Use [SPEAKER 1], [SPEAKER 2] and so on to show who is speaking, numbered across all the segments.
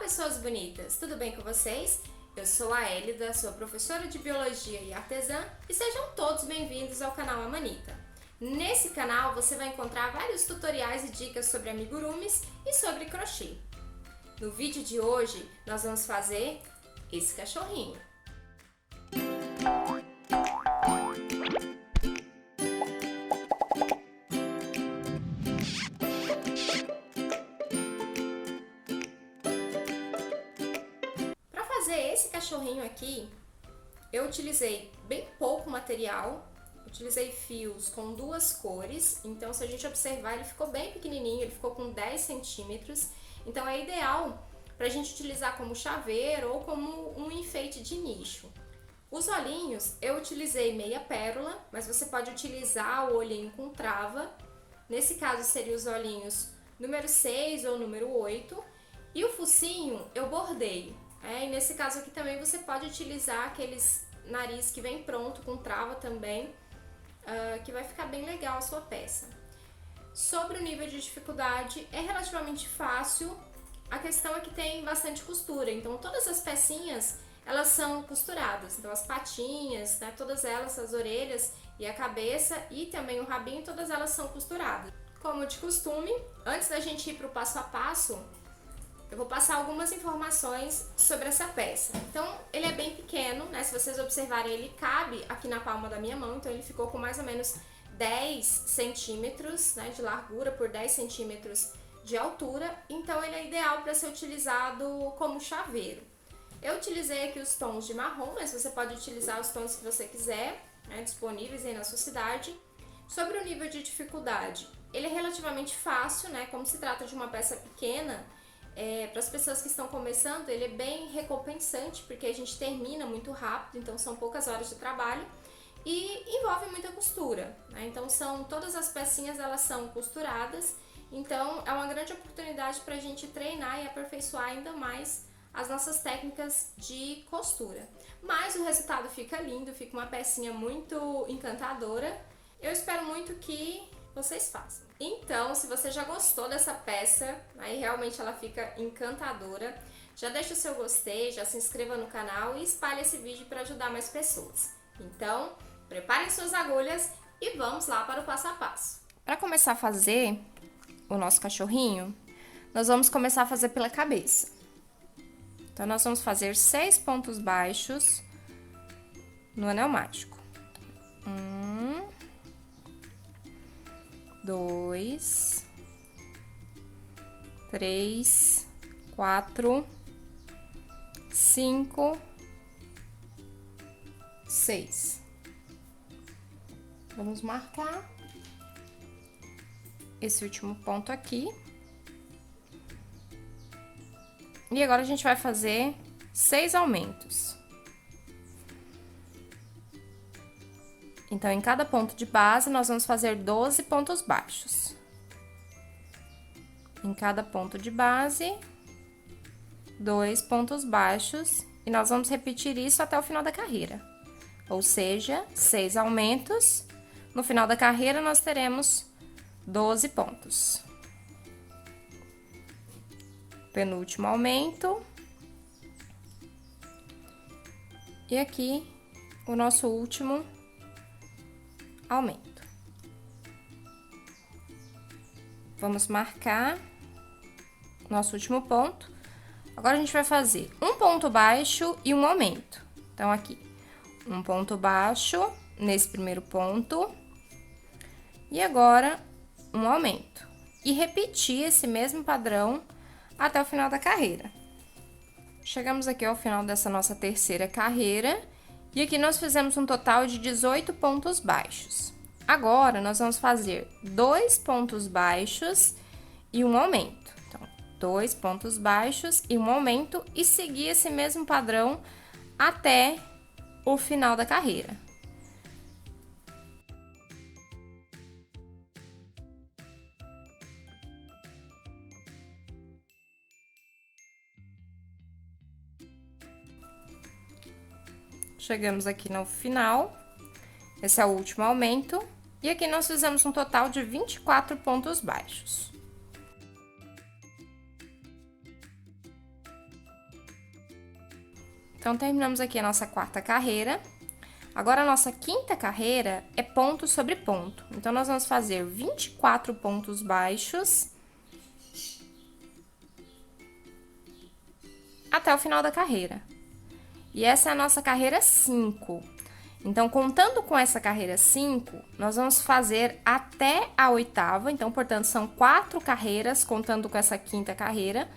[SPEAKER 1] pessoas bonitas! Tudo bem com vocês? Eu sou a Elida, sou professora de Biologia e artesã e sejam todos bem-vindos ao canal Amanita. Nesse canal você vai encontrar vários tutoriais e dicas sobre amigurumis e sobre crochê. No vídeo de hoje nós vamos fazer esse cachorrinho. Esse cachorrinho aqui, eu utilizei bem pouco material, utilizei fios com duas cores, então se a gente observar ele ficou bem pequenininho, ele ficou com 10 centímetros, então é ideal para a gente utilizar como chaveiro ou como um enfeite de nicho. Os olhinhos eu utilizei meia pérola, mas você pode utilizar o olhinho com trava, nesse caso seriam os olhinhos número 6 ou número 8, e o focinho eu bordei. E nesse caso aqui também você pode utilizar aqueles nariz que vem pronto com trava também, que vai ficar bem legal a sua peça. Sobre o nível de dificuldade, é relativamente fácil, a questão é que tem bastante costura, então todas as pecinhas elas são costuradas, então as patinhas, né, todas elas, as orelhas e a cabeça e também o rabinho, todas elas são costuradas. Como de costume, antes da gente ir para o passo a passo, eu vou passar algumas informações sobre essa peça. Então, ele é bem pequeno, né? Se vocês observarem, ele cabe aqui na palma da minha mão, então ele ficou com mais ou menos 10 centímetros, né, de largura por 10 centímetros de altura, então ele é ideal para ser utilizado como chaveiro. Eu utilizei aqui os tons de marrom, mas você pode utilizar os tons que você quiser, né, disponíveis aí na sua cidade. Sobre o nível de dificuldade, ele é relativamente fácil, né? Como se trata de uma peça pequena, para as pessoas que estão começando, ele é bem recompensante, porque a gente termina muito rápido, então são poucas horas de trabalho e envolve muita costura, né? Então todas as pecinhas elas são costuradas, então é uma grande oportunidade para a gente treinar e aperfeiçoar ainda mais as nossas técnicas de costura. Mas o resultado fica lindo, fica uma pecinha muito encantadora. Eu espero muito que vocês façam. Então, se você já gostou dessa peça, aí realmente ela fica encantadora, já deixa o seu gostei, já se inscreva no canal e espalhe esse vídeo para ajudar mais pessoas. Então, preparem suas agulhas e vamos lá para o passo a passo. Para começar a fazer o nosso cachorrinho, nós vamos começar a fazer pela cabeça. Então, nós vamos fazer 6 pontos baixos no anel mágico. 2, 3, 4, 5, 6. Vamos marcar esse último ponto aqui. E agora a gente vai fazer 6 aumentos. Então, em cada ponto de base, nós vamos fazer 12 pontos baixos. Em cada ponto de base, 2 pontos baixos. E nós vamos repetir isso até o final da carreira. Ou seja, 6 aumentos. No final da carreira, nós teremos 12 pontos. Penúltimo aumento. E aqui, o nosso último aumento. Vamos marcar nosso último ponto. Agora a gente vai fazer um ponto baixo e um aumento. Então, aqui, um ponto baixo nesse primeiro ponto. E agora, um aumento. E repetir esse mesmo padrão até o final da carreira. Chegamos aqui ao final dessa nossa terceira carreira. E aqui nós fizemos um total de 18 pontos baixos. Agora, nós vamos fazer 2 pontos baixos e um aumento. Então, 2 pontos baixos e um aumento e seguir esse mesmo padrão até o final da carreira. Chegamos aqui no final, esse é o último aumento, e aqui nós fizemos um total de 24 pontos baixos. Então, terminamos aqui a nossa quarta carreira. Agora, a nossa quinta carreira é ponto sobre ponto. Então, nós vamos fazer 24 pontos baixos até o final da carreira. E essa é a nossa carreira 5. Então, contando com essa carreira 5, nós vamos fazer até a oitava. Então, portanto, são 4 carreiras, contando com essa quinta carreira,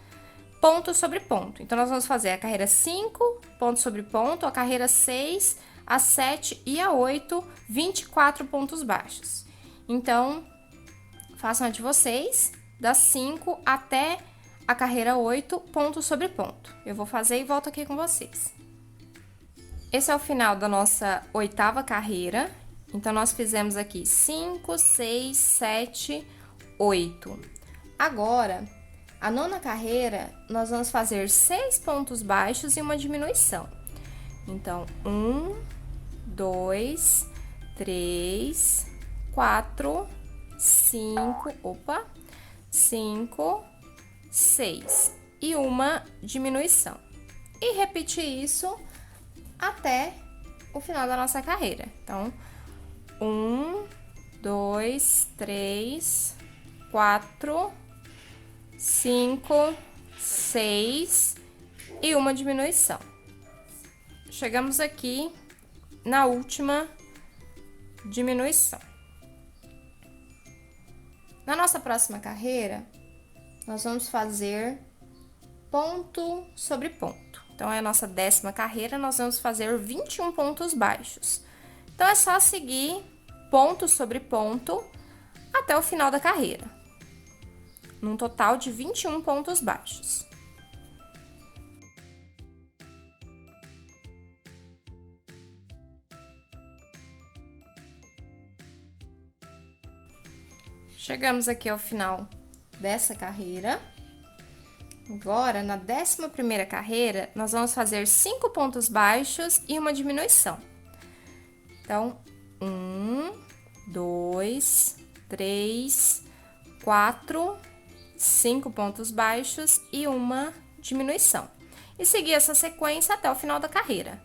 [SPEAKER 1] ponto sobre ponto. Então, nós vamos fazer a carreira 5, ponto sobre ponto, a carreira 6, a 7 e a 8, 24 pontos baixos. Então, façam a de vocês, das 5 até a carreira 8, ponto sobre ponto. Eu vou fazer e volto aqui com vocês. Esse é o final da nossa oitava carreira. Então, nós fizemos aqui 5, 6, 7, 8. Agora, a nona carreira, nós vamos fazer 6 pontos baixos e uma diminuição. Então, 1, 2, 3, 4, 5, 6 e uma diminuição. E repetir isso até o final da nossa carreira. Então, 1, 2, 3, 4, 5, 6 e uma diminuição. Chegamos aqui na última diminuição. Na nossa próxima carreira, nós vamos fazer ponto sobre ponto. Então, é a nossa 10ª carreira, nós vamos fazer 21 pontos baixos. Então, é só seguir ponto sobre ponto até o final da carreira, num total de 21 pontos baixos. Chegamos aqui ao final dessa carreira. Agora, na 11ª carreira, nós vamos fazer 5 pontos baixos e uma diminuição. Então, 1, 2, 3, 4, 5 pontos baixos e uma diminuição. E seguir essa sequência até o final da carreira.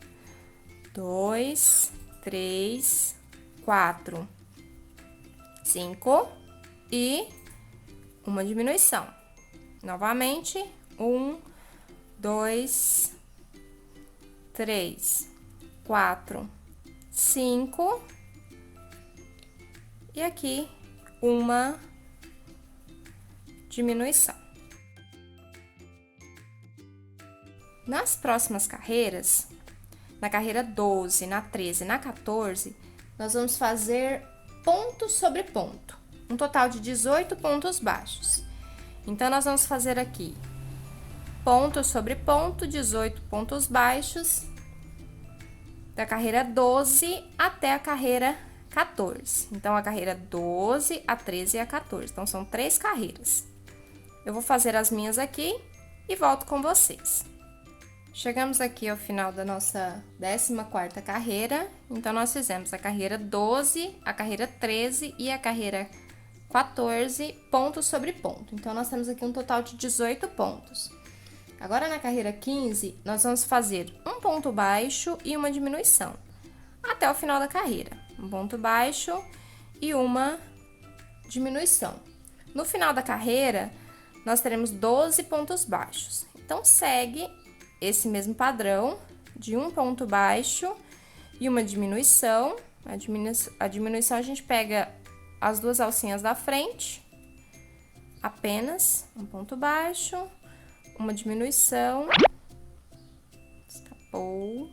[SPEAKER 1] 2, 3, 4, 5 e uma diminuição. Novamente, 1, 2, 3, 4, 5 e aqui uma diminuição. Nas próximas carreiras, na carreira 12, na 13 e na 14, nós vamos fazer ponto sobre ponto, um total de 18 pontos baixos. Então, nós vamos fazer aqui ponto sobre ponto, 18 pontos baixos, da carreira 12 até a carreira 14. Então, a carreira 12, a 13 e a 14. Então, são 3 carreiras. Eu vou fazer as minhas aqui e volto com vocês. Chegamos aqui ao final da nossa 14ª carreira. Então, nós fizemos a carreira 12, a carreira 13 e a carreira 14 pontos sobre ponto. Então, nós temos aqui um total de 18 pontos. Agora, na carreira 15, nós vamos fazer um ponto baixo e uma diminuição, até o final da carreira. Um ponto baixo e uma diminuição. No final da carreira, nós teremos 12 pontos baixos. Então, segue esse mesmo padrão de um ponto baixo e uma diminuição. A diminuição a gente pega as 2 alcinhas da frente, apenas um ponto baixo, uma diminuição, escapou.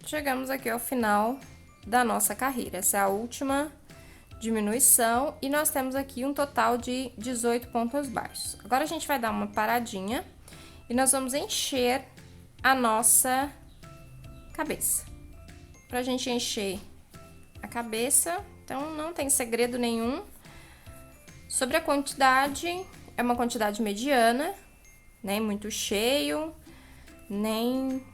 [SPEAKER 1] Chegamos aqui ao final da nossa carreira. Essa é a última diminuição e nós temos aqui um total de 18 pontos baixos. Agora, a gente vai dar uma paradinha e nós vamos encher a nossa cabeça. Pra gente encher a cabeça, então não tem segredo nenhum. Sobre a quantidade, é uma quantidade mediana, nem muito cheio, nem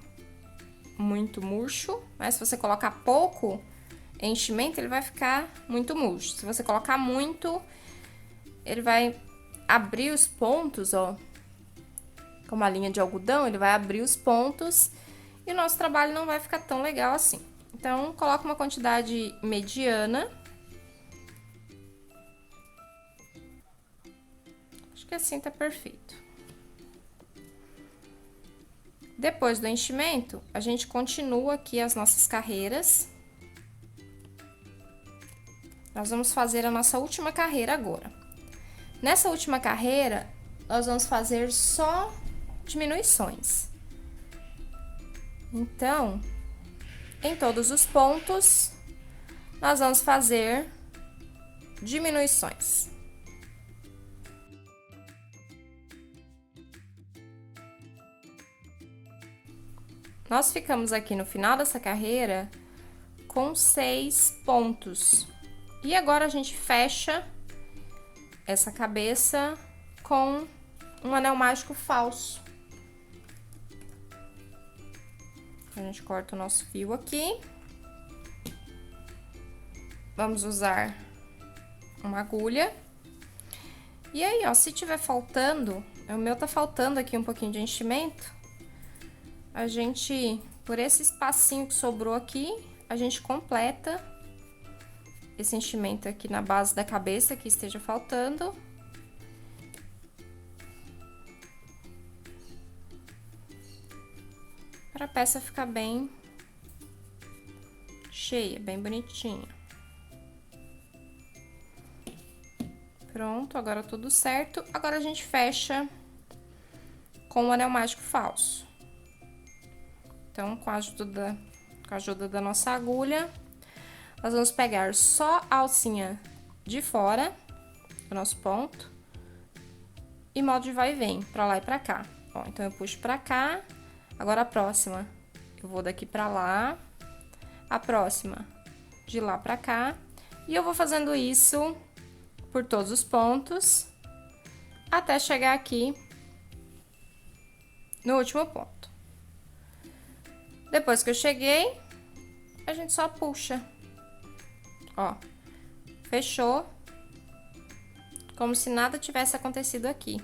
[SPEAKER 1] muito murcho, mas se você colocar pouco enchimento, ele vai ficar muito murcho. Se você colocar muito, ele vai abrir os pontos, ó, com uma linha de algodão, ele vai abrir os pontos e o nosso trabalho não vai ficar tão legal assim. Então, coloca uma quantidade mediana. Acho que assim tá perfeito. Depois do enchimento, a gente continua aqui as nossas carreiras. Nós vamos fazer a nossa última carreira agora. Nessa última carreira, nós vamos fazer só diminuições. Então, em todos os pontos, nós vamos fazer diminuições. Nós ficamos aqui no final dessa carreira com 6 pontos. E agora a gente fecha essa cabeça com um anel mágico falso. A gente corta o nosso fio aqui. Vamos usar uma agulha. E aí, ó, se tiver faltando, o meu tá faltando aqui um pouquinho de enchimento, a gente, por esse espacinho que sobrou aqui, a gente completa esse enchimento aqui na base da cabeça que esteja faltando. Para a peça ficar bem cheia, bem bonitinha. Pronto, agora tudo certo. Agora a gente fecha com o anel mágico falso. Então, com a ajuda da nossa agulha, nós vamos pegar só a alcinha de fora do nosso ponto e modo de vai e vem, pra lá e pra cá. Ó, então, eu puxo pra cá, agora a próxima, eu vou daqui pra lá, a próxima de lá pra cá, e eu vou fazendo isso por todos os pontos, até chegar aqui no último ponto. Depois que eu cheguei, a gente só puxa. Ó, fechou, como se nada tivesse acontecido aqui.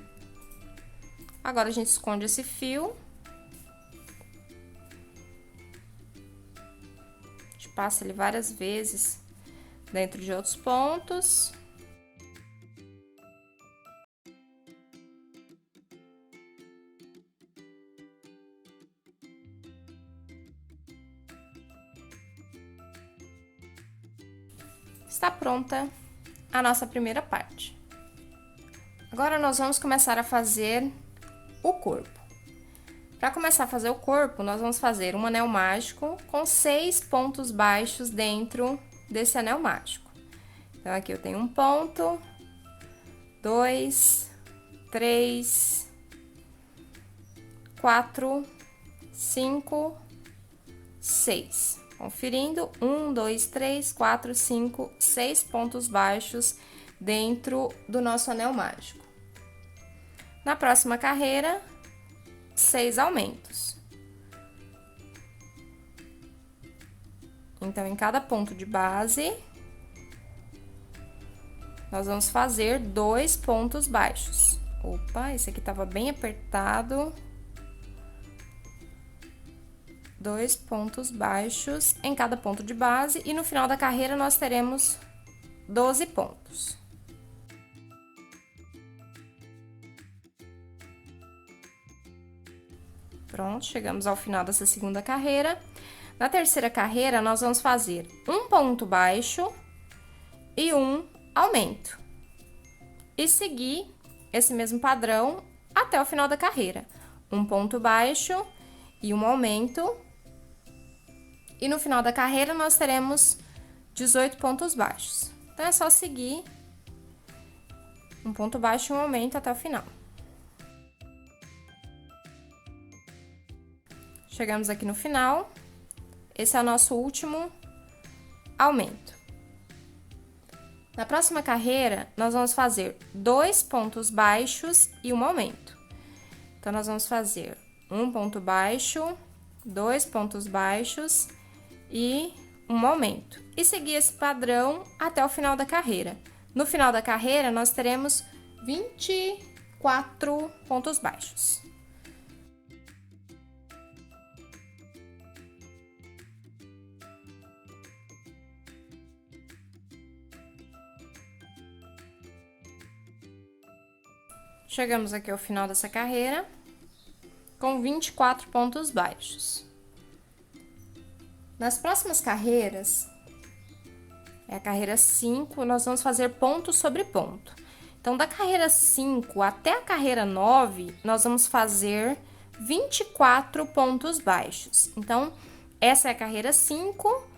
[SPEAKER 1] Agora, a gente esconde esse fio. A gente passa ele várias vezes dentro de outros pontos. Está pronta a nossa primeira parte. Agora, nós vamos começar a fazer o corpo. Para começar a fazer o corpo, nós vamos fazer um anel mágico com 6 pontos baixos dentro desse anel mágico. Então, aqui eu tenho um ponto, 2, 3, 4, 5, 6. Conferindo, 1, 2, 3, 4, 5, 6 pontos baixos dentro do nosso anel mágico. Na próxima carreira, 6 aumentos. Então, em cada ponto de base, nós vamos fazer 2 pontos baixos. Opa, esse aqui tava bem apertado. 2 pontos baixos em cada ponto de base, e no final da carreira nós teremos 12 pontos. Pronto, chegamos ao final dessa segunda carreira. Na terceira carreira, nós vamos fazer um ponto baixo e um aumento. E seguir esse mesmo padrão até o final da carreira. Um ponto baixo e um aumento. E no final da carreira, nós teremos 18 pontos baixos. Então, é só seguir um ponto baixo e um aumento até o final. Chegamos aqui no final. Esse é o nosso último aumento. Na próxima carreira, nós vamos fazer 2 pontos baixos e um aumento. Então, nós vamos fazer um ponto baixo, 2 pontos baixos e um aumento. E seguir esse padrão até o final da carreira. No final da carreira, nós teremos 24 pontos baixos. Chegamos aqui ao final dessa carreira com 24 pontos baixos. Nas próximas carreiras, é a carreira 5, nós vamos fazer ponto sobre ponto. Então, da carreira 5 até a carreira 9, nós vamos fazer 24 pontos baixos. Então, essa é a carreira 5,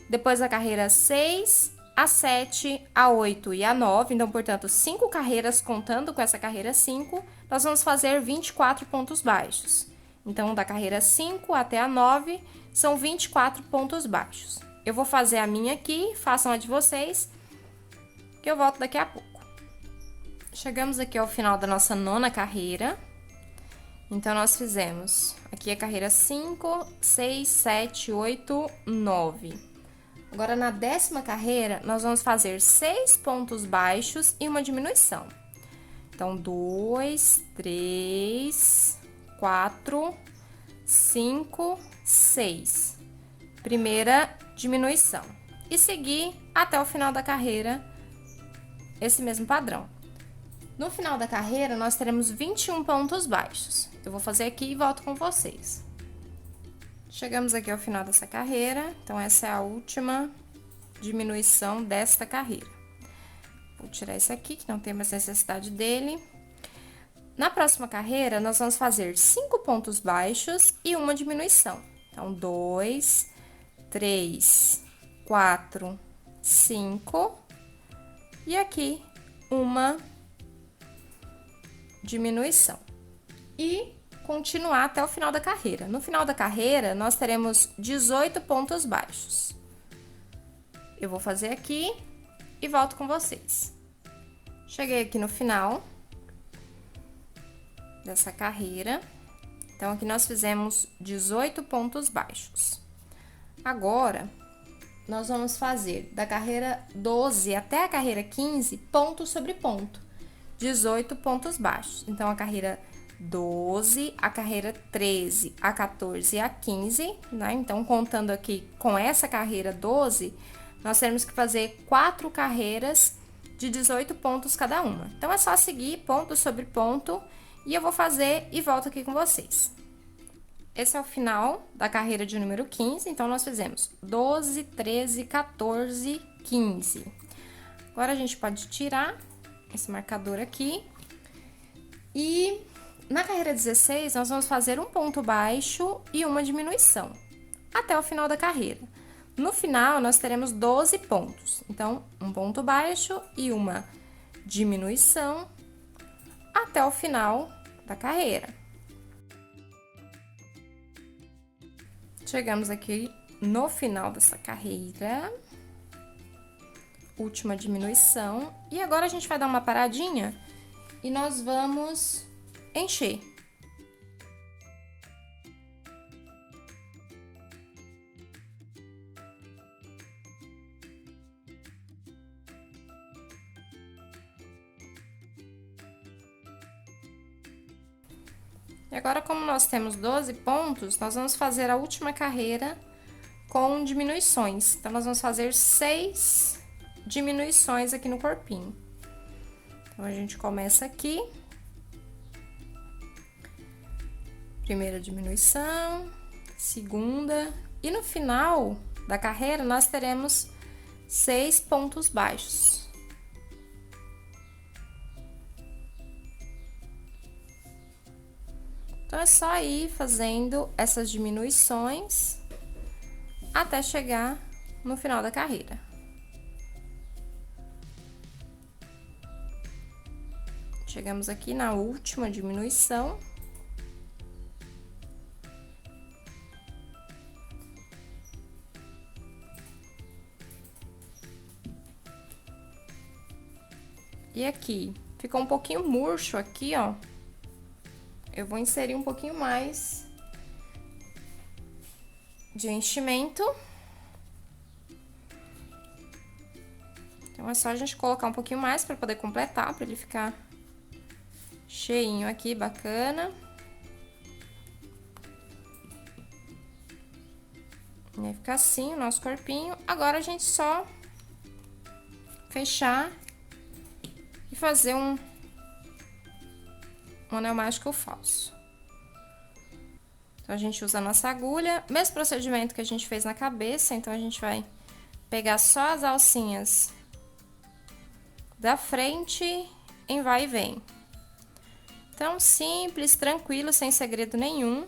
[SPEAKER 1] depois a carreira 6, a 7, a 8 e a 9. Então, portanto, 5 carreiras contando com essa carreira 5, nós vamos fazer 24 pontos baixos. Então, da carreira 5 até a 9, são 24 pontos baixos. Eu vou fazer a minha aqui, façam a de vocês, que eu volto daqui a pouco. Chegamos aqui ao final da nossa 9ª carreira. Então, nós fizemos aqui a carreira 5, 6, 7, 8, 9. Agora, na 10ª carreira, nós vamos fazer 6 pontos baixos e uma diminuição. Então, 2, 3, 4, 5, 6. Primeira diminuição. E seguir até o final da carreira esse mesmo padrão. No final da carreira, nós teremos 21 pontos baixos. Eu vou fazer aqui e volto com vocês. Chegamos aqui ao final dessa carreira, então essa é a última diminuição desta carreira. Vou tirar esse aqui, que não tem mais necessidade dele. Na próxima carreira, nós vamos fazer 5 pontos baixos e uma diminuição. Então, 2, 3, 4, 5 e aqui uma diminuição. E continuar até o final da carreira. No final da carreira, nós teremos 18 pontos baixos. Eu vou fazer aqui e volto com vocês. Cheguei aqui no final dessa carreira. Então, aqui nós fizemos 18 pontos baixos. Agora, nós vamos fazer da carreira 12 até a carreira 15, ponto sobre ponto. 18 pontos baixos. Então, a carreira 12, a carreira 13, a 14 e a 15, né? Então, contando aqui com essa carreira 12, nós temos que fazer 4 carreiras de 18 pontos cada uma. Então, é só seguir ponto sobre ponto e eu vou fazer e volto aqui com vocês. Esse é o final da carreira de número 15, então, nós fizemos 12, 13, 14, 15. Agora, a gente pode tirar esse marcador aqui. E na carreira 16, nós vamos fazer um ponto baixo e uma diminuição, até o final da carreira. No final, nós teremos 12 pontos. Então, um ponto baixo e uma diminuição até o final da carreira. Chegamos aqui no final dessa carreira. Última diminuição. E agora, a gente vai dar uma paradinha e nós vamos encher. E agora, como nós temos 12 pontos, nós vamos fazer a última carreira com diminuições. Então, nós vamos fazer 6 diminuições aqui no corpinho. Então, a gente começa aqui. Primeira diminuição, segunda, e no final da carreira nós teremos 6 pontos baixos. Então, é só ir fazendo essas diminuições até chegar no final da carreira. Chegamos aqui na última diminuição. E aqui, ficou um pouquinho murcho aqui, ó. Eu vou inserir um pouquinho mais de enchimento. Então, é só a gente colocar um pouquinho mais para poder completar, para ele ficar cheinho aqui, bacana. E aí fica assim o nosso corpinho. Agora, a gente só fechar e fazer um anel mágico falso. Então, a gente usa a nossa agulha, mesmo procedimento que a gente fez na cabeça, então a gente vai pegar só as alcinhas da frente em vai e vem. Então, simples, tranquilo, sem segredo nenhum.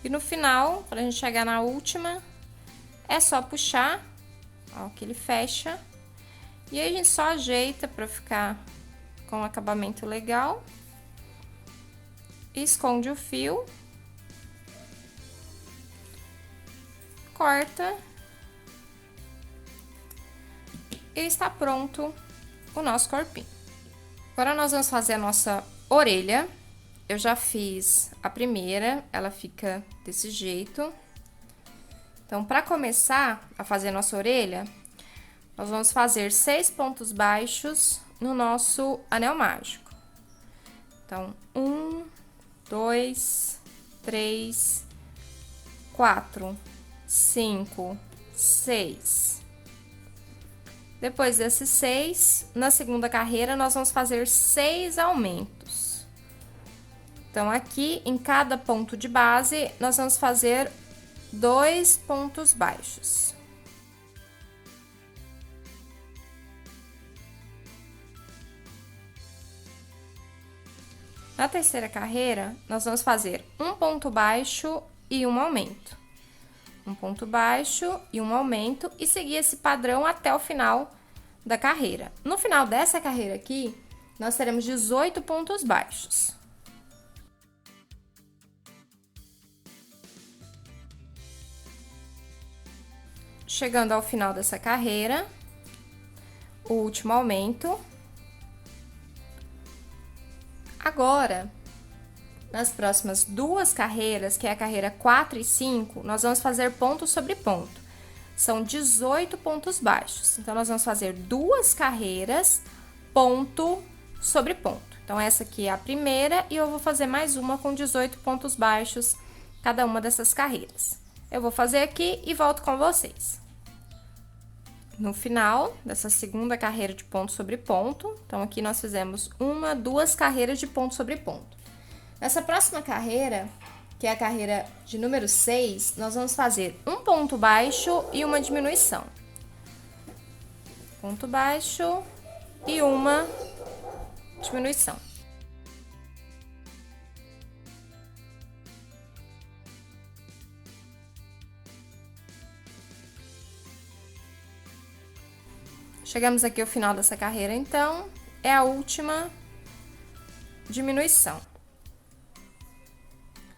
[SPEAKER 1] E no final, pra gente chegar na última, é só puxar, ó, que ele fecha. E aí, a gente só ajeita pra ficar com um acabamento legal. Esconde o fio. Corta. E está pronto o nosso corpinho. Agora, nós vamos fazer a nossa orelha. Eu já fiz a primeira, ela fica desse jeito. Então, para começar a fazer nossa orelha, nós vamos fazer 6 pontos baixos no nosso anel mágico. Então, 1, 2, 3, 4, 5, 6. Depois desses 6, na segunda carreira, nós vamos fazer 6 aumentos. Então, aqui, em cada ponto de base, nós vamos fazer 2 pontos baixos. Na terceira carreira, nós vamos fazer um ponto baixo e um aumento. Um ponto baixo e um aumento e seguir esse padrão até o final da carreira. No final dessa carreira aqui, nós teremos 18 pontos baixos. Chegando ao final dessa carreira, o último aumento. Agora, nas próximas 2 carreiras, que é a carreira 4 e 5, nós vamos fazer ponto sobre ponto. São 18 pontos baixos. Então, nós vamos fazer 2 carreiras, ponto sobre ponto. Então, essa aqui é a primeira e eu vou fazer mais uma com 18 pontos baixos, cada uma dessas carreiras. Eu vou fazer aqui e volto com vocês. No final dessa segunda carreira de ponto sobre ponto, então aqui nós fizemos 1, 2 carreiras de ponto sobre ponto. Nessa próxima carreira, que é a carreira de número 6, nós vamos fazer um ponto baixo e uma diminuição. Ponto baixo e uma diminuição. Chegamos aqui ao final dessa carreira, então, é a última diminuição.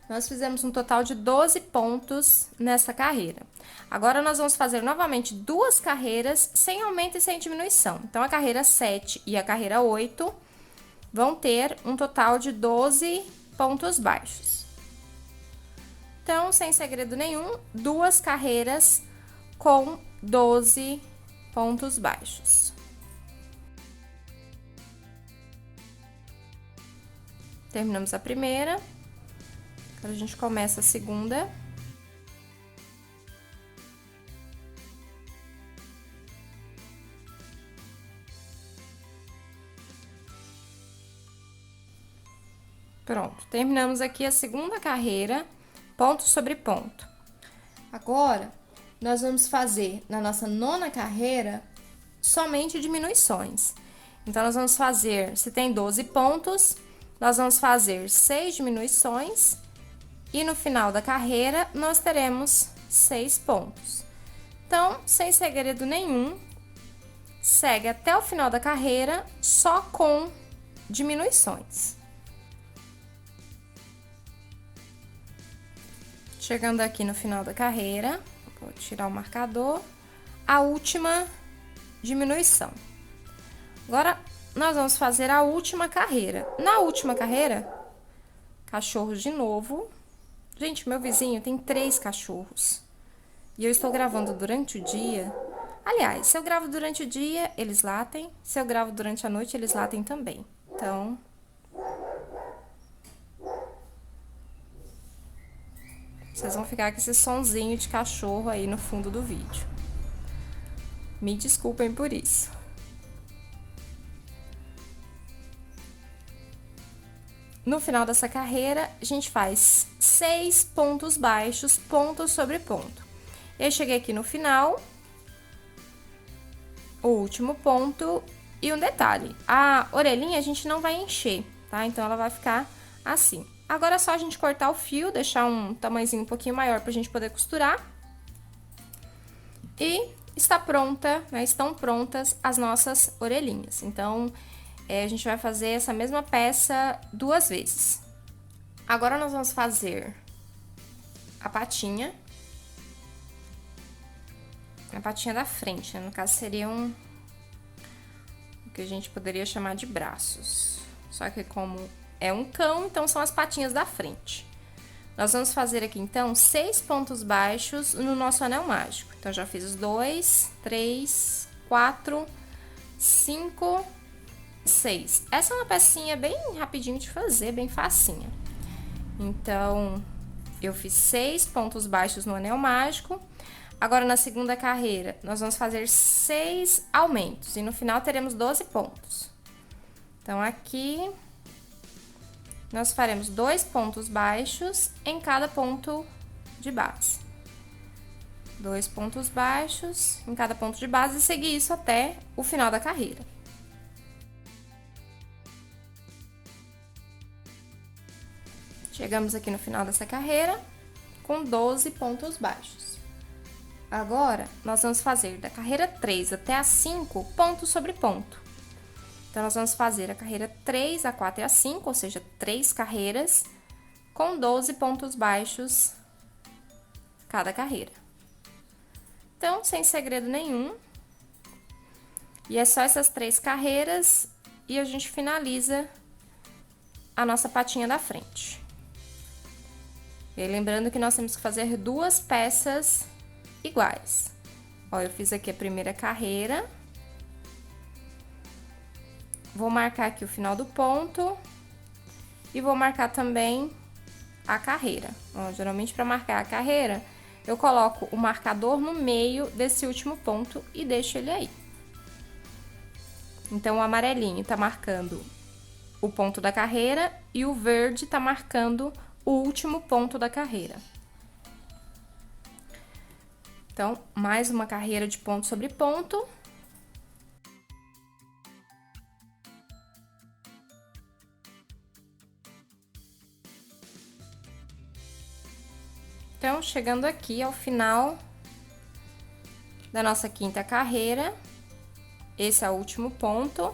[SPEAKER 1] Nós fizemos um total de 12 pontos nessa carreira. Agora, nós vamos fazer novamente 2 carreiras sem aumento e sem diminuição. Então, a carreira 7 e a carreira 8 vão ter um total de 12 pontos baixos. Então, sem segredo nenhum, 2 carreiras com 12 pontos baixos. Terminamos a primeira. Agora, a gente começa a segunda. Pronto, terminamos aqui a segunda carreira, ponto sobre ponto. Agora, nós vamos fazer, na nossa 9ª carreira, somente diminuições. Então, nós vamos fazer, se tem 12 pontos, nós vamos fazer 6 diminuições e no final da carreira, nós teremos 6 pontos. Então, sem segredo nenhum, segue até o final da carreira só com diminuições. Chegando aqui no final da carreira, vou tirar o marcador, a última diminuição. Agora, nós vamos fazer a última carreira. Na última carreira, cachorros de novo. Gente, meu vizinho tem 3 cachorros. E eu estou gravando durante o dia. Aliás, se eu gravo durante o dia, eles latem. Se eu gravo durante a noite, eles latem também. Então, vocês vão ficar com esse sonzinho de cachorro aí no fundo do vídeo. Me desculpem por isso. no final dessa carreira, a gente faz 6 pontos baixos, ponto sobre ponto. Eu cheguei aqui no final, o último ponto, e um detalhe, a orelhinha a gente não vai encher, tá? Então, ela vai ficar assim. Agora, é só a gente cortar o fio, deixar um tamanhozinho um pouquinho maior pra gente poder costurar. E está pronta, né? Estão prontas as nossas orelhinhas. Então, a gente vai fazer essa mesma peça 2 vezes. Agora, nós vamos fazer a patinha. A patinha da frente, né? No caso, seria o que a gente poderia chamar de braços. Só que como é um cão, então são as patinhas da frente. Nós vamos fazer aqui, então, 6 pontos baixos no nosso anel mágico. Então, já fiz os 2, 3, 4, 5, 6. Essa é uma pecinha bem rapidinho de fazer, bem facinha. Então, eu fiz 6 pontos baixos no anel mágico. Agora, na segunda carreira, nós vamos fazer 6 aumentos. E no final, teremos 12 pontos. Então, aqui, nós faremos 2 pontos baixos em cada ponto de base. 2 pontos baixos em cada ponto de base e seguir isso até o final da carreira. Chegamos aqui no final dessa carreira com 12 pontos baixos. Agora, nós vamos fazer da carreira 3 até a 5 ponto sobre ponto. Então, nós vamos fazer a carreira 3, a 4 e a 5, ou seja, 3 carreiras com 12 pontos baixos cada carreira. Então, sem segredo nenhum. E é só essas 3 carreiras e a gente finaliza a nossa patinha da frente. E aí, lembrando que nós temos que fazer 2 peças iguais. Ó, eu fiz aqui a primeira carreira. Vou marcar aqui o final do ponto e vou marcar também a carreira. Ó, geralmente, para marcar a carreira, eu coloco o marcador no meio desse último ponto e deixo ele aí. Então, o amarelinho tá marcando o ponto da carreira e o verde tá marcando o último ponto da carreira. Então, mais uma carreira de ponto sobre ponto. Então, chegando aqui ao final da nossa quinta carreira, esse é o último ponto.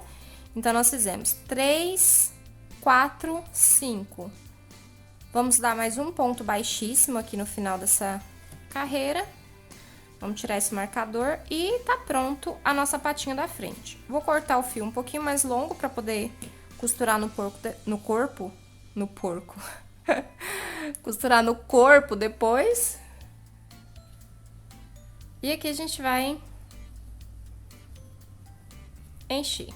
[SPEAKER 1] Então, nós fizemos 3, 4, 5. Vamos dar mais um ponto baixíssimo aqui no final dessa carreira. Vamos tirar esse marcador e tá pronto a nossa patinha da frente. Vou cortar o fio um pouquinho mais longo para poder costurar costurar no corpo depois. E aqui a gente vai encher.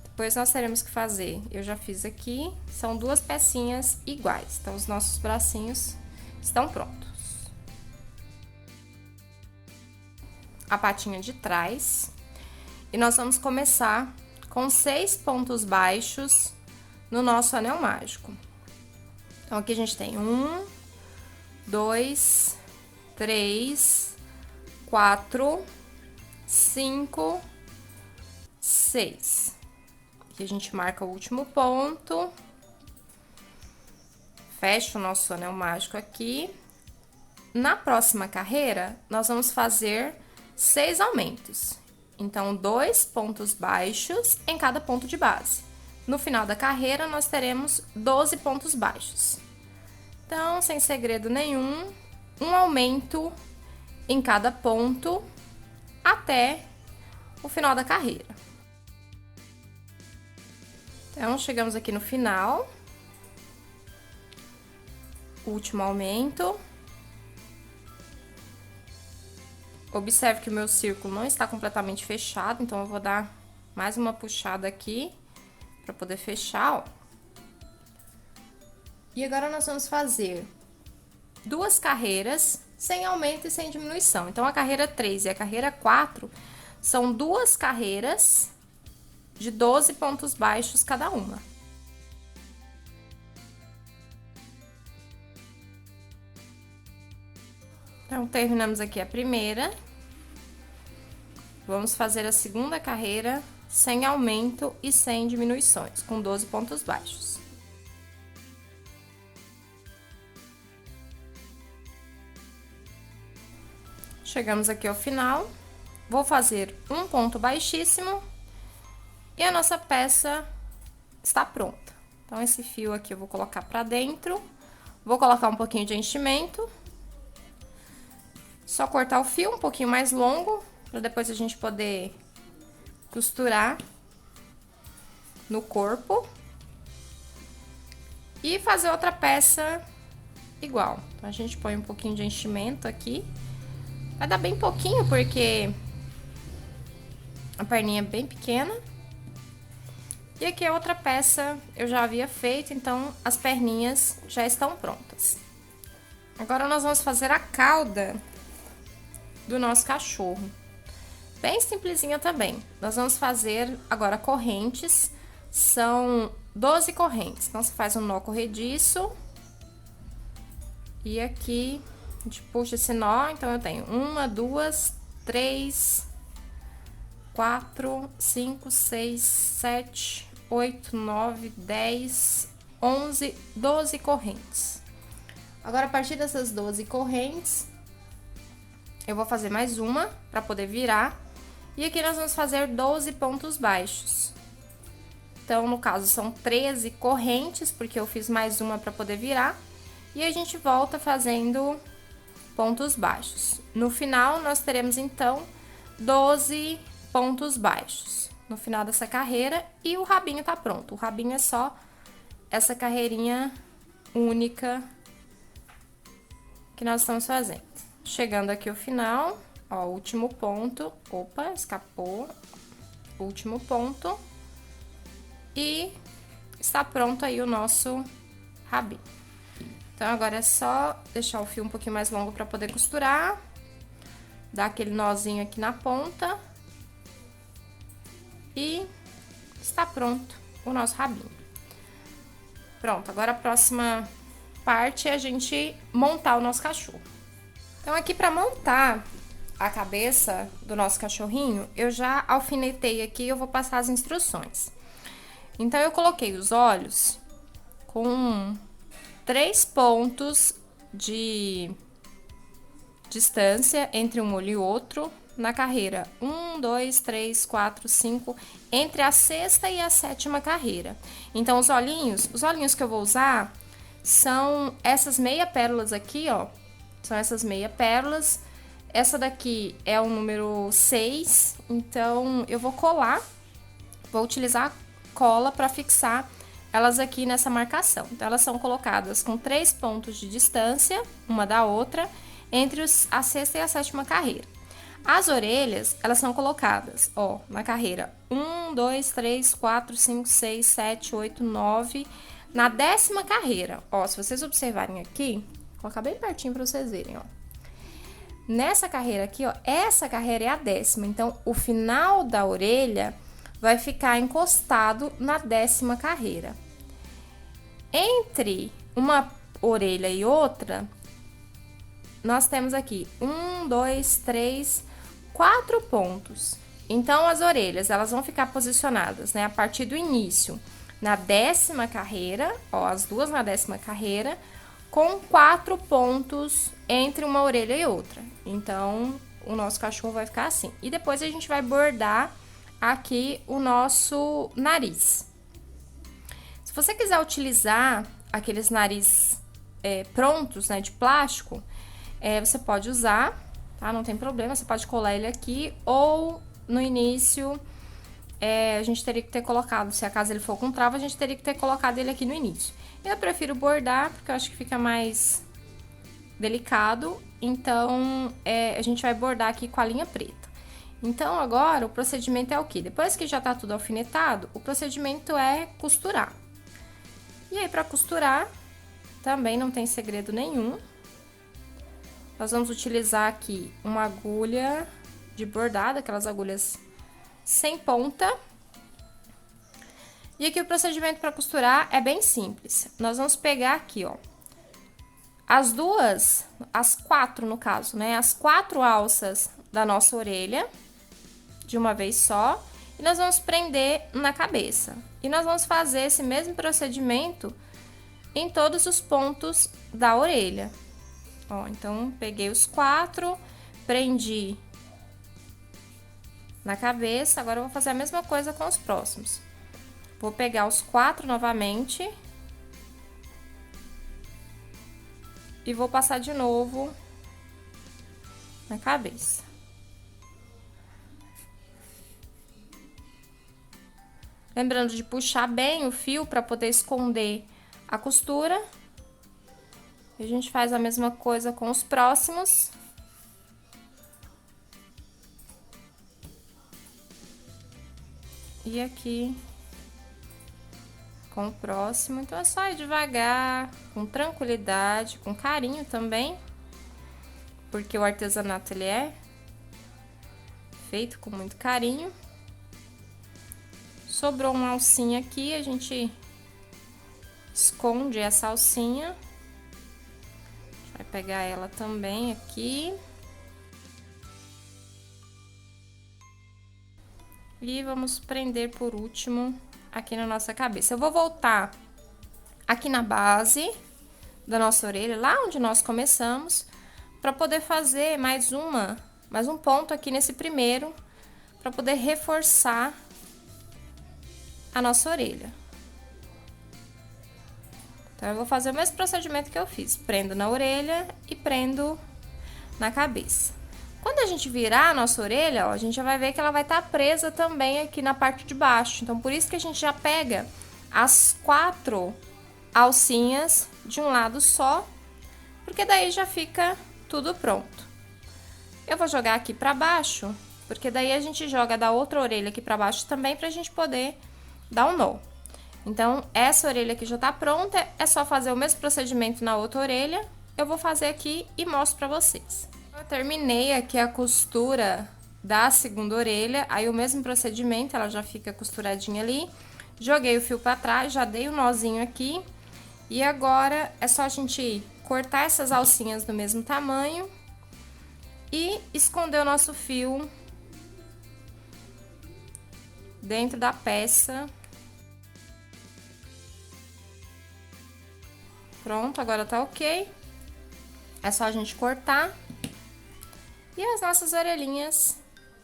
[SPEAKER 1] Depois nós teremos que fazer, eu já fiz aqui, são 2 pecinhas iguais. Então, os nossos bracinhos estão prontos. A patinha de trás. E nós vamos começar com 6 pontos baixos no nosso anel mágico. Então, aqui a gente tem 1, 2, 3, 4, 5, 6. Aqui a gente marca o último ponto. Fecha o nosso anel mágico aqui. Na próxima carreira, nós vamos fazer 6 aumentos. Então, 2 pontos baixos em cada ponto de base. No final da carreira, nós teremos 12 pontos baixos. Então, sem segredo nenhum, um aumento em cada ponto até o final da carreira. Então, chegamos aqui no final. Último aumento. Observe que o meu círculo não está completamente fechado, então eu vou dar mais uma puxada aqui para poder fechar, ó. E agora nós vamos fazer 2 carreiras sem aumento e sem diminuição. Então, a carreira 3 e a carreira 4 são 2 carreiras de 12 pontos baixos cada uma. Então, terminamos aqui a primeira. Vamos fazer a segunda carreira sem aumento e sem diminuições, com 12 pontos baixos. Chegamos aqui ao final, vou fazer um ponto baixíssimo e a nossa peça está pronta. Então, esse fio aqui eu vou colocar pra dentro, vou colocar um pouquinho de enchimento, só cortar o fio um pouquinho mais longo, para depois a gente poder costurar no corpo e fazer outra peça igual. Então, a gente põe um pouquinho de enchimento aqui. Vai dar bem pouquinho, porque a perninha é bem pequena. E aqui a outra peça eu já havia feito, então as perninhas já estão prontas. Agora nós vamos fazer a cauda do nosso cachorro. Bem simplesinha também. Nós vamos fazer agora correntes, são 12 correntes. Então, você faz um nó corrediço. E aqui, a gente puxa esse nó, então eu tenho 1, 2, 3, 4, 5, 6, 7, 8, 9, 10, 11, 12 correntes. Agora, a partir dessas 12 correntes, eu vou fazer mais uma para poder virar. E aqui nós vamos fazer 12 pontos baixos. Então, no caso, são 13 correntes, porque eu fiz mais uma para poder virar. E a gente volta fazendo pontos baixos. No final, nós teremos, então, 12 pontos baixos no final dessa carreira e o rabinho tá pronto. O rabinho é só essa carreirinha única que nós estamos fazendo. Chegando aqui ao final, ó, último ponto. Opa, escapou. Último ponto. E está pronto aí o nosso rabinho. Então, agora é só deixar o fio um pouquinho mais longo para poder costurar. Dar aquele nozinho aqui na ponta. E está pronto o nosso rabinho. Pronto, agora a próxima parte é a gente montar o nosso cachorro. Então, aqui para montar a cabeça do nosso cachorrinho, eu já alfinetei aqui, eu vou passar as instruções. Então, eu coloquei os olhos com 3 pontos de distância entre um olho e outro na carreira 1, 2, 3, 4, 5, entre a 6ª e a 7ª carreira. Então, os olhinhos que eu vou usar são essas meia pérolas aqui, ó. São essas meia pérolas. Essa daqui é o número 6, então eu vou colar, vou utilizar cola para fixar elas aqui nessa marcação. Então, elas são colocadas com 3 pontos de distância, uma da outra, entre a 6ª e a 7ª carreira. As orelhas, elas são colocadas, ó, na carreira 1, 2, 3, 4, 5, 6, 7, 8, 9, na 10ª carreira. Ó, se vocês observarem aqui, vou colocar bem pertinho para vocês verem, ó. Nessa carreira aqui, ó, essa carreira é a 10ª, então o final da orelha vai ficar encostado na 10ª carreira. Entre uma orelha e outra, nós temos aqui 1, 2, 3, 4 pontos. Então, as orelhas, elas vão ficar posicionadas, né, a partir do início, na 10ª carreira, ó, as duas na 10ª carreira, com 4 pontos entre uma orelha e outra. Então, o nosso cachorro vai ficar assim. E depois a gente vai bordar aqui o nosso nariz. Se você quiser utilizar aqueles nariz prontos, né, de plástico, você pode usar, tá? Não tem problema, você pode colar ele aqui, ou no início, a gente teria que ter colocado, se acaso ele for com trava, a gente teria que ter colocado ele aqui no início. Eu prefiro bordar, porque eu acho que fica mais delicado, então, a gente vai bordar aqui com a linha preta. Então, agora, o procedimento é o quê? Depois que já tá tudo alfinetado, o procedimento é costurar. E aí, pra costurar, também não tem segredo nenhum. Nós vamos utilizar aqui uma agulha de bordado, aquelas agulhas sem ponta. E aqui o procedimento para costurar é bem simples. Nós vamos pegar aqui, ó, as 4 no caso, né? As 4 alças da nossa orelha, de uma vez só, e nós vamos prender na cabeça. E nós vamos fazer esse mesmo procedimento em todos os pontos da orelha. Ó, então, peguei os 4, prendi na cabeça, agora eu vou fazer a mesma coisa com os próximos. Vou pegar os 4 novamente. E vou passar de novo na cabeça. Lembrando de puxar bem o fio para poder esconder a costura. E a gente faz a mesma coisa com os próximos. E aqui com o próximo. Então, é só ir devagar, com tranquilidade, com carinho também. Porque o artesanato, ele é feito com muito carinho. Sobrou uma alcinha aqui, a gente esconde essa alcinha. Vai pegar ela também aqui. E vamos prender por último aqui na nossa cabeça. Eu vou voltar aqui na base da nossa orelha, lá onde nós começamos, para poder fazer mais um ponto aqui nesse primeiro, para poder reforçar a nossa orelha. Então, eu vou fazer o mesmo procedimento que eu fiz. Prendo na orelha e prendo na cabeça. Quando a gente virar a nossa orelha, ó, a gente já vai ver que ela vai estar presa também aqui na parte de baixo. Então, por isso que a gente já pega as 4 alcinhas de um lado só, porque daí já fica tudo pronto. Eu vou jogar aqui pra baixo, porque daí a gente joga da outra orelha aqui pra baixo também, pra gente poder dar um nó. Então, essa orelha aqui já tá pronta, é só fazer o mesmo procedimento na outra orelha. Eu vou fazer aqui e mostro pra vocês. Eu terminei aqui a costura da segunda orelha, aí o mesmo procedimento, ela já fica costuradinha ali. Joguei o fio pra trás, já dei o nozinho aqui. E agora é só a gente cortar essas alcinhas do mesmo tamanho e esconder o nosso fio dentro da peça. Pronto, agora tá ok. É só a gente cortar. E as nossas orelhinhas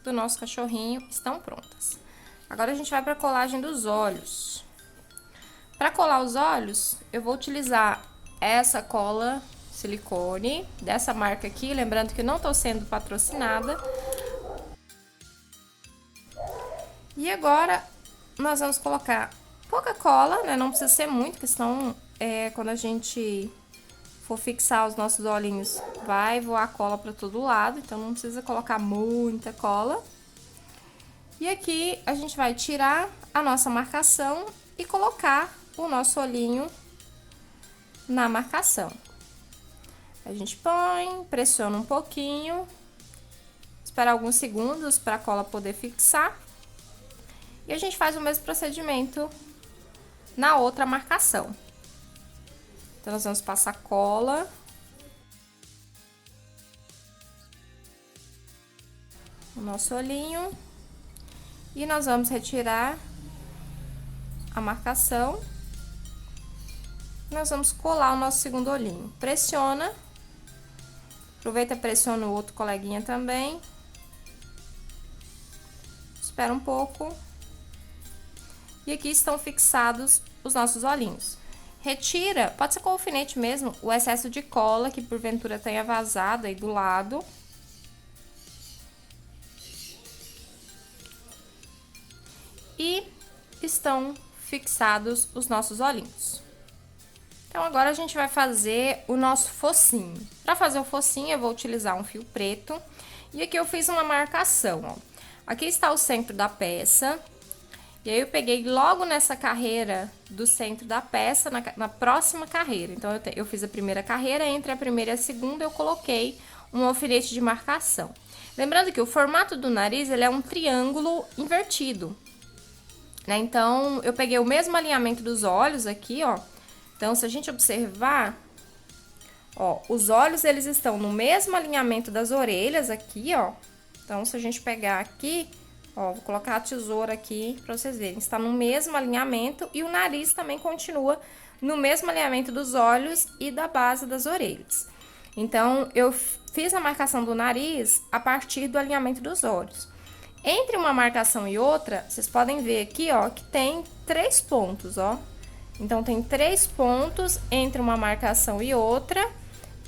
[SPEAKER 1] do nosso cachorrinho estão prontas. Agora a gente vai para a colagem dos olhos. Para colar os olhos, eu vou utilizar essa cola silicone, dessa marca aqui, lembrando que não tô sendo patrocinada. E agora, nós vamos colocar pouca cola, né? Não precisa ser muito, porque senão, quando a gente for fixar os nossos olhinhos, vai voar cola para todo lado, então não precisa colocar muita cola. E aqui a gente vai tirar a nossa marcação e colocar o nosso olhinho na marcação. A gente põe, pressiona um pouquinho, espera alguns segundos para a cola poder fixar. E a gente faz o mesmo procedimento na outra marcação. Então, nós vamos passar cola. No nosso olhinho. E nós vamos retirar a marcação. Nós vamos colar o nosso segundo olhinho. Pressiona. Aproveita e pressiona o outro coleguinha também. Espera um pouco. E aqui estão fixados os nossos olhinhos. Retira, pode ser com alfinete mesmo, o excesso de cola que porventura tenha vazado aí do lado. E estão fixados os nossos olhinhos. Então, agora a gente vai fazer o nosso focinho. Para fazer o focinho, eu vou utilizar um fio preto. E aqui eu fiz uma marcação, ó. Aqui está o centro da peça. E aí, eu peguei logo nessa carreira do centro da peça, na próxima carreira. Então, eu fiz a primeira carreira, entre a primeira e a segunda, eu coloquei um alfinete de marcação. Lembrando que o formato do nariz, ele é um triângulo invertido. né? Então, eu peguei o mesmo alinhamento dos olhos aqui, ó. Então, se a gente observar, ó, os olhos, eles estão no mesmo alinhamento das orelhas aqui, ó. Então, se a gente pegar aqui, ó, vou colocar a tesoura aqui pra vocês verem. Está no mesmo alinhamento e o nariz também continua no mesmo alinhamento dos olhos e da base das orelhas. Então, eu fiz a marcação do nariz a partir do alinhamento dos olhos. Entre uma marcação e outra, vocês podem ver aqui, ó, que tem 3 pontos, ó. Então, tem 3 pontos entre uma marcação e outra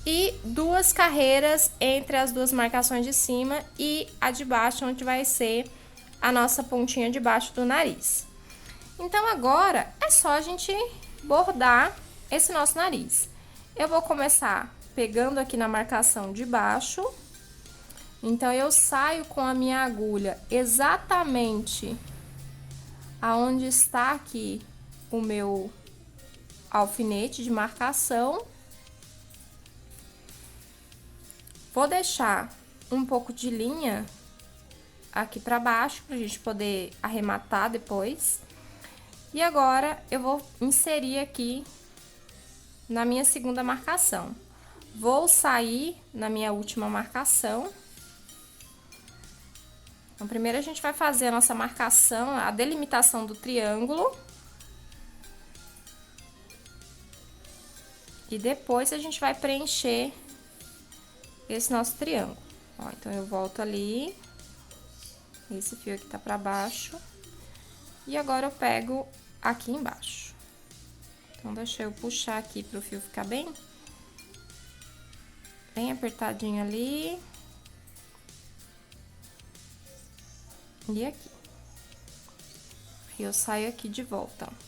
[SPEAKER 1] e 2 carreiras entre as 2 marcações de cima e a de baixo, onde vai ser a nossa pontinha de baixo do nariz. Então, agora é só a gente bordar esse nosso nariz. Eu vou começar pegando aqui na marcação de baixo. Então, eu saio com a minha agulha exatamente aonde está aqui o meu alfinete de marcação. Vou deixar um pouco de linha aqui pra baixo, pra gente poder arrematar depois. E agora, eu vou inserir aqui na minha segunda marcação. Vou sair na minha última marcação. Então, primeiro a gente vai fazer a nossa marcação, a delimitação do triângulo. E depois a gente vai preencher esse nosso triângulo. Ó, então, eu volto ali. Esse fio aqui tá pra baixo. E agora eu pego aqui embaixo. Então, deixa eu puxar aqui pro fio ficar bem apertadinho ali. E aqui. E eu saio aqui de volta, ó.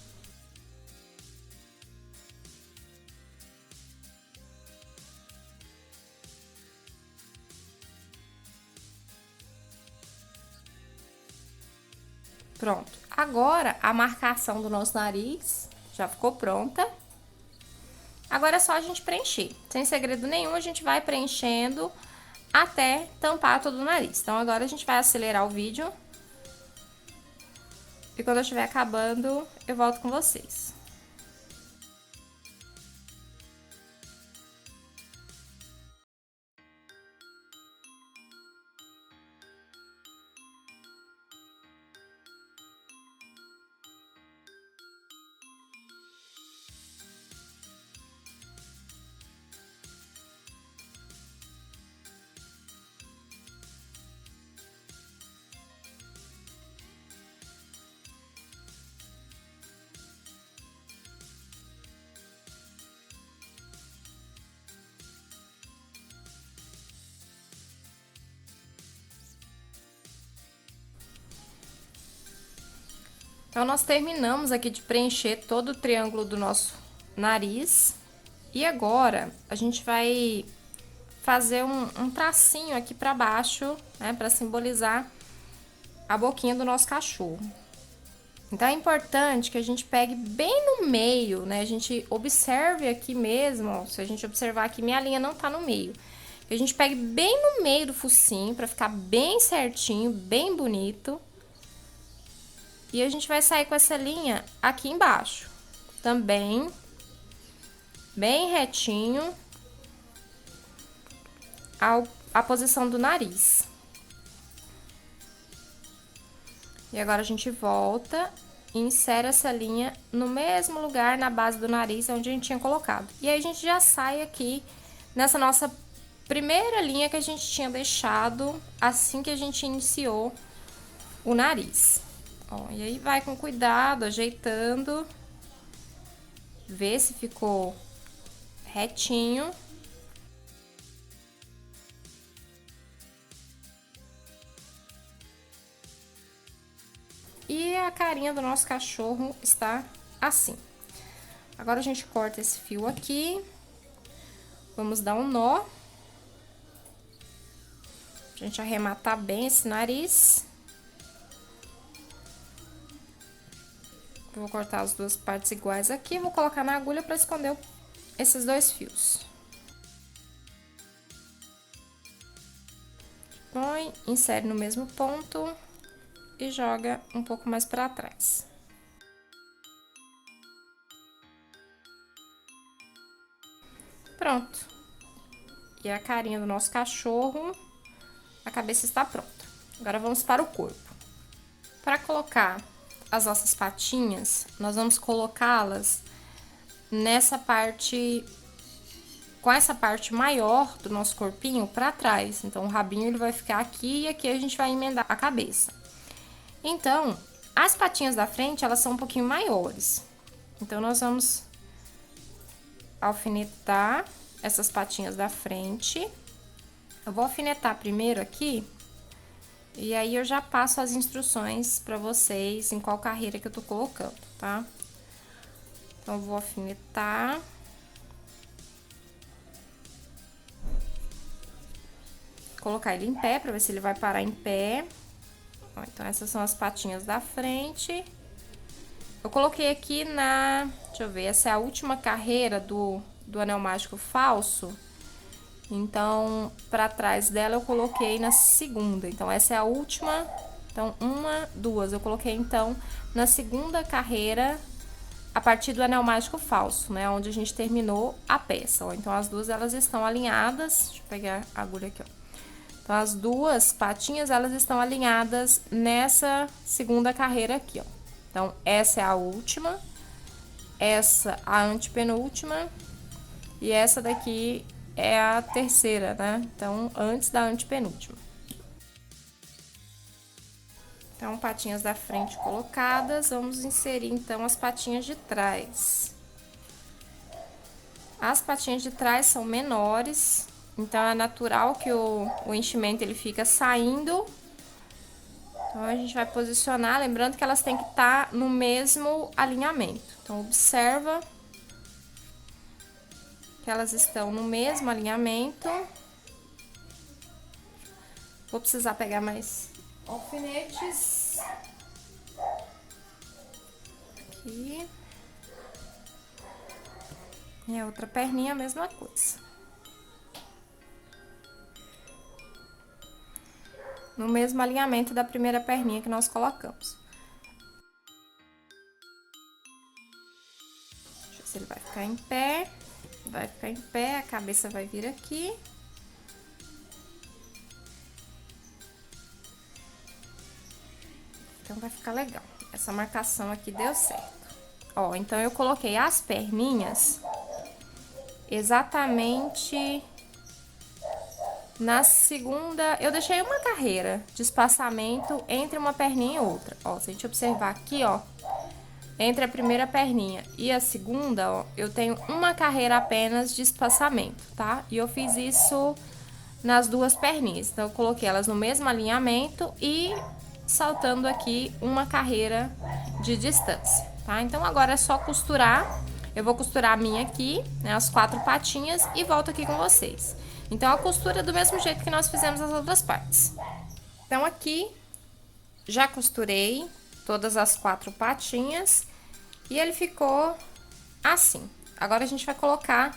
[SPEAKER 1] Pronto. Agora, a marcação do nosso nariz já ficou pronta. Agora é só a gente preencher. Sem segredo nenhum, a gente vai preenchendo até tampar todo o nariz. Então, agora a gente vai acelerar o vídeo. E quando eu estiver acabando, eu volto com vocês. Então, nós terminamos aqui de preencher todo o triângulo do nosso nariz. E agora, a gente vai fazer um tracinho aqui pra baixo, né? Pra simbolizar a boquinha do nosso cachorro. Então, é importante que a gente pegue bem no meio, né? A gente observe aqui mesmo, ó, se a gente observar aqui, minha linha não tá no meio. Que a gente pegue bem no meio do focinho, pra ficar bem certinho, bem bonito. E a gente vai sair com essa linha aqui embaixo. Também, bem retinho, a posição do nariz. E agora a gente volta e insere essa linha no mesmo lugar, na base do nariz, onde a gente tinha colocado. E aí, a gente já sai aqui nessa nossa primeira linha que a gente tinha deixado assim que a gente iniciou o nariz. Ó, e aí, vai com cuidado, ajeitando. Vê se ficou retinho. E a carinha do nosso cachorro está assim. Agora, a gente corta esse fio aqui. Vamos dar um nó. Pra gente arrematar bem esse nariz. Vou cortar as duas partes iguais aqui, vou colocar na agulha para esconder esses dois fios. Põe, insere no mesmo ponto e joga um pouco mais para trás. Pronto. E a carinha do nosso cachorro, a cabeça está pronta. Agora vamos para o corpo. Para colocar as nossas patinhas, nós vamos colocá-las nessa parte, com essa parte maior do nosso corpinho para trás. Então, o rabinho ele vai ficar aqui e aqui a gente vai emendar a cabeça. Então, as patinhas da frente, elas são um pouquinho maiores. Então, nós vamos alfinetar essas patinhas da frente. Eu vou alfinetar primeiro aqui. E aí, eu já passo as instruções pra vocês em qual carreira que eu tô colocando, tá? Então, eu vou alfinetar. Colocar ele em pé, pra ver se ele vai parar em pé. Ó, então, essas são as patinhas da frente. Eu coloquei aqui deixa eu ver, essa é a última carreira do anel mágico falso. Então, pra trás dela eu coloquei na segunda. Então, essa é a última. Então, uma, duas. Eu coloquei, então, na segunda carreira, a partir do anel mágico falso, né? Onde a gente terminou a peça, ó. Então, as duas, elas estão alinhadas. Deixa eu pegar a agulha aqui, ó. Então, as duas patinhas, elas estão alinhadas nessa segunda carreira aqui, ó. Então, essa é a última. Essa, a antepenúltima. E essa daqui é a terceira, né? Então, antes da antepenúltima. Então, patinhas da frente colocadas, vamos inserir, então, as patinhas de trás. As patinhas de trás são menores, então, é natural que o enchimento, ele fica saindo. Então, a gente vai posicionar, lembrando que elas têm que estar no mesmo alinhamento. Então, observa que elas estão no mesmo alinhamento. Vou precisar pegar mais alfinetes. Aqui. E a outra perninha, a mesma coisa. No mesmo alinhamento da primeira perninha que nós colocamos. Deixa eu ver se ele vai ficar em pé. Vai ficar em pé, a cabeça vai vir aqui. Então, vai ficar legal. Essa marcação aqui deu certo. Ó, então, eu coloquei as perninhas exatamente na segunda... Eu deixei uma carreira de espaçamento entre uma perninha e outra. Ó, se a gente observar aqui, ó, entre a primeira perninha e a segunda, ó, eu tenho uma carreira apenas de espaçamento, tá? E eu fiz isso nas duas perninhas. Então, eu coloquei elas no mesmo alinhamento e saltando aqui uma carreira de distância, tá? Então, agora é só costurar. Eu vou costurar a minha aqui, né, as 4 patinhas e volto aqui com vocês. Então, a costura é do mesmo jeito que nós fizemos as outras partes. Então, aqui, já costurei todas as 4 patinhas e ele ficou assim. Agora, a gente vai colocar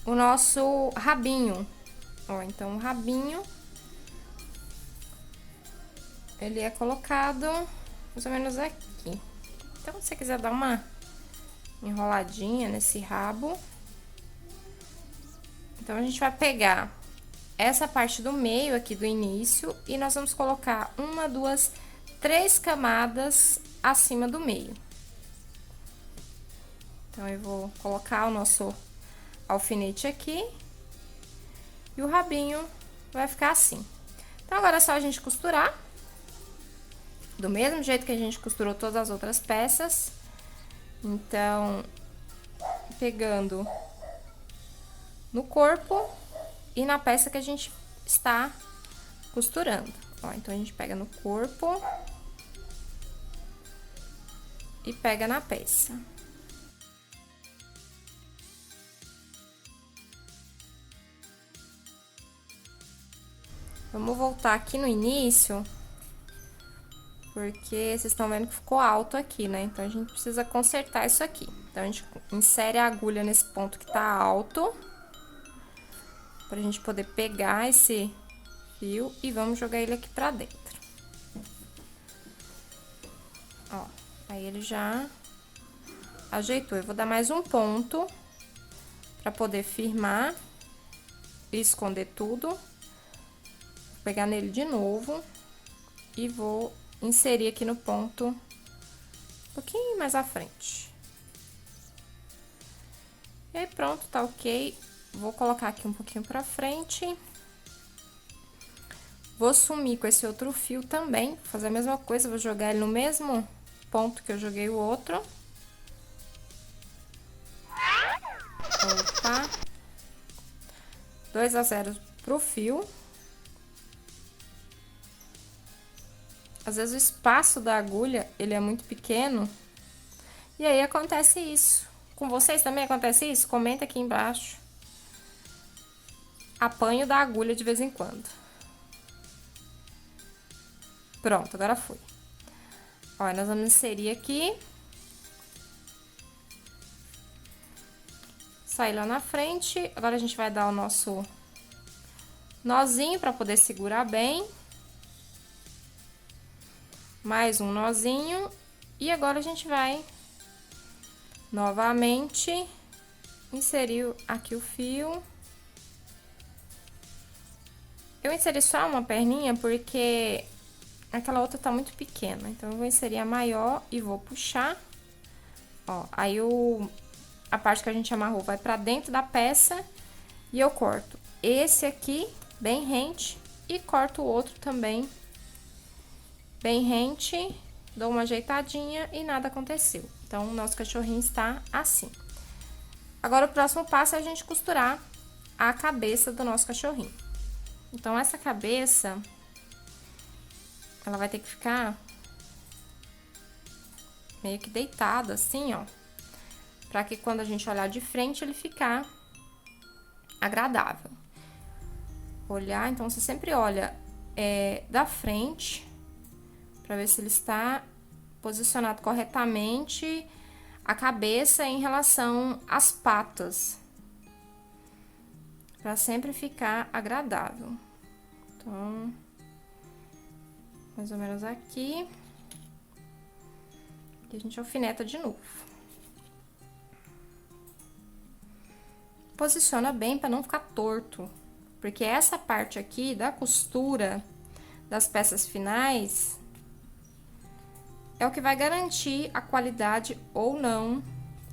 [SPEAKER 1] o nosso rabinho. Ó, então, o rabinho, ele é colocado mais ou menos aqui. Então, se você quiser dar uma enroladinha nesse rabo. Então, a gente vai pegar essa parte do meio aqui do início e nós vamos colocar 1, 2, 3 camadas acima do meio. Então, eu vou colocar o nosso alfinete aqui e o rabinho vai ficar assim. Então, agora é só a gente costurar do mesmo jeito que a gente costurou todas as outras peças. Então, pegando no corpo e na peça que a gente está costurando. Ó, então, a gente pega no corpo e pega na peça. Vamos voltar aqui no início, porque vocês estão vendo que ficou alto aqui, né? Então, a gente precisa consertar isso aqui. Então, a gente insere a agulha nesse ponto que tá alto, pra gente poder pegar esse fio e vamos jogar ele aqui pra dentro. Ó, aí ele já ajeitou. Eu vou dar mais um ponto pra poder firmar e esconder tudo. Vou pegar nele de novo e vou inserir aqui no ponto um pouquinho mais à frente. E aí, pronto, tá ok. Vou colocar aqui um pouquinho pra frente. Vou sumir com esse outro fio também, vou fazer a mesma coisa, vou jogar ele no mesmo ponto que eu joguei o outro. Opa! 2-0 pro fio. Às vezes o espaço da agulha, ele é muito pequeno, e aí acontece isso. Com vocês também acontece isso? Comenta aqui embaixo. Apanho da agulha de vez em quando. Pronto, agora foi. Ó, nós vamos inserir aqui. Sair lá na frente. Agora a gente vai dar o nosso nozinho para poder segurar bem. Mais um nozinho. E agora a gente vai novamente inserir aqui o fio. Eu inseri só uma perninha porque aquela outra tá muito pequena, então eu vou inserir a maior e vou puxar. Ó, aí a parte que a gente amarrou vai pra dentro da peça e eu corto esse aqui bem rente e corto o outro também bem rente, dou uma ajeitadinha e nada aconteceu. Então, o nosso cachorrinho está assim. Agora, o próximo passo é a gente costurar a cabeça do nosso cachorrinho. Então, essa cabeça, ela vai ter que ficar meio que deitada, assim, ó. Pra que quando a gente olhar de frente, ele ficar agradável. Olhar, então, você sempre olha da frente, pra ver se ele está posicionado corretamente, a cabeça em relação às patas. Pra sempre ficar agradável. Então, mais ou menos aqui. Aqui a gente alfineta de novo. Posiciona bem para não ficar torto, porque essa parte aqui da costura das peças finais é o que vai garantir a qualidade ou não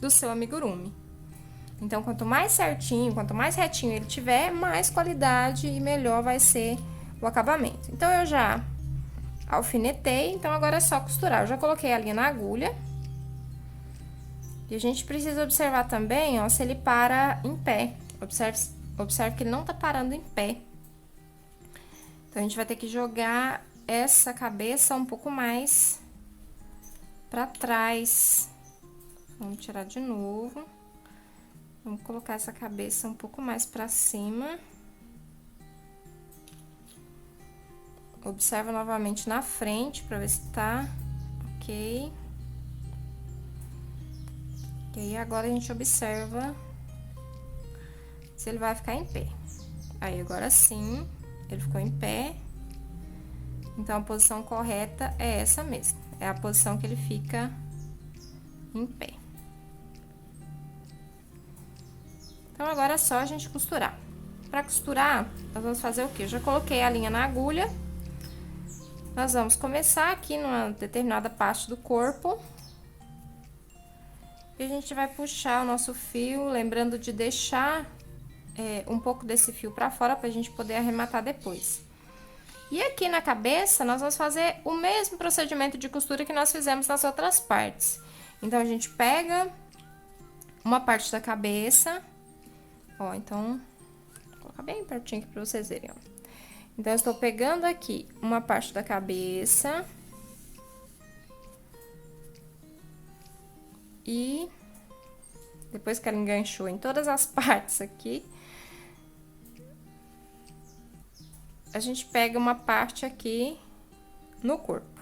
[SPEAKER 1] do seu amigurumi. Então, quanto mais certinho, quanto mais retinho ele tiver, mais qualidade e melhor vai ser o acabamento. Então, eu já alfinetei, então agora é só costurar. Eu já coloquei a linha na agulha. E a gente precisa observar também, ó, se ele para em pé. Observe que ele não tá parando em pé. Então, a gente vai ter que jogar essa cabeça um pouco mais pra trás. Vamos tirar de novo. Vamos colocar essa cabeça um pouco mais pra cima. Observa novamente na frente pra ver se tá ok. E aí, agora a gente observa se ele vai ficar em pé. Aí, agora sim, ele ficou em pé. Então, a posição correta é essa mesmo. É a posição que ele fica em pé. Então, agora é só a gente costurar. Pra costurar, nós vamos fazer o quê? Eu já coloquei a linha na agulha. Nós vamos começar aqui numa determinada parte do corpo. E a gente vai puxar o nosso fio, lembrando de deixar um pouco desse fio pra fora pra gente poder arrematar depois. E aqui na cabeça, nós vamos fazer o mesmo procedimento de costura que nós fizemos nas outras partes. Então, a gente pega uma parte da cabeça, ó, então, vou colocar bem pertinho aqui pra vocês verem, ó. Então, eu estou pegando aqui uma parte da cabeça. E depois que ela enganchou em todas as partes aqui, a gente pega uma parte aqui no corpo.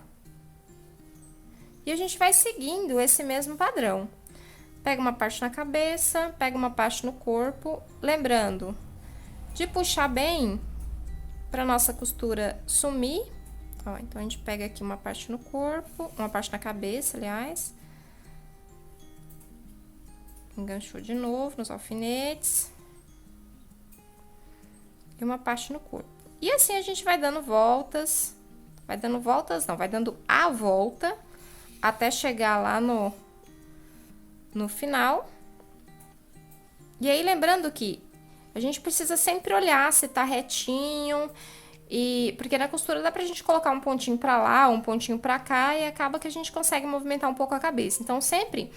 [SPEAKER 1] E a gente vai seguindo esse mesmo padrão. Pega uma parte na cabeça, pega uma parte no corpo, lembrando de puxar bem para nossa costura sumir. Ó, então, a gente pega aqui uma parte no corpo, uma parte na cabeça, aliás. Enganchou de novo nos alfinetes. E uma parte no corpo. E assim a gente vai dando voltas. Vai dando voltas, não, vai dando a volta até chegar lá no final. E aí, lembrando que a gente precisa sempre olhar se tá retinho. Porque na costura dá pra gente colocar um pontinho pra lá, um pontinho pra cá, e acaba que a gente consegue movimentar um pouco a cabeça. Então, sempre,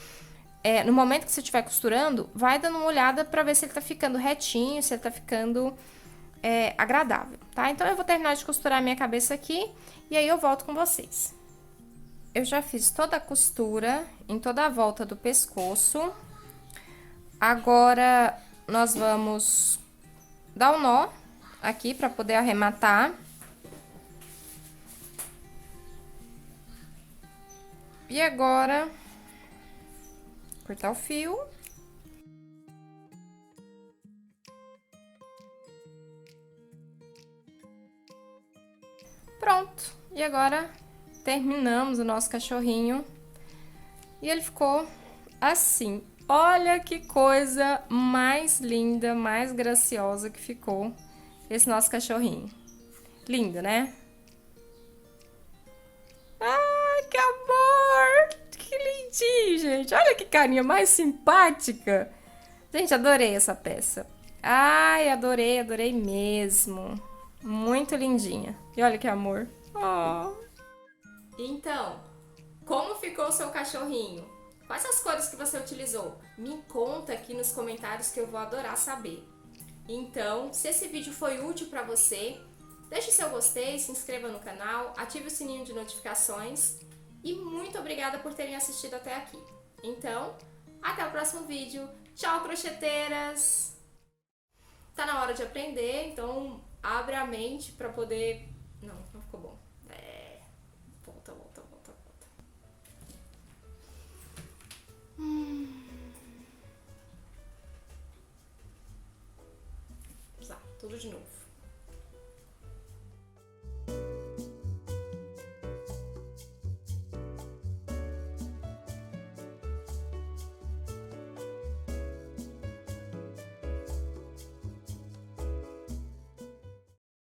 [SPEAKER 1] no momento que você estiver costurando, vai dando uma olhada pra ver se ele tá ficando retinho, se ele tá ficando agradável, tá? Então, eu vou terminar de costurar a minha cabeça aqui, e aí eu volto com vocês. Eu já fiz toda a costura em toda a volta do pescoço. Agora, nós vamos dar um nó aqui pra poder arrematar. E agora, cortar o fio. Pronto. E agora, terminamos o nosso cachorrinho. E ele ficou assim. Olha que coisa mais linda, mais graciosa que ficou esse nosso cachorrinho. Lindo, né? Ai, que amor! Que lindinho, gente. Olha que carinha mais simpática. Gente, adorei essa peça. Ai, adorei, adorei mesmo. Muito lindinha. E olha que amor. Oh. Então, como ficou o seu cachorrinho? Quais as cores que você utilizou? Me conta aqui nos comentários que eu vou adorar saber. Então, se esse vídeo foi útil para você, deixe seu gostei, se inscreva no canal, ative o sininho de notificações e muito obrigada por terem assistido até aqui. Então, até o próximo vídeo. Tchau, crocheteiras! Tá na hora de aprender, então abre a mente para poder... Não ficou bom. Volta. Vamos lá, tudo de novo.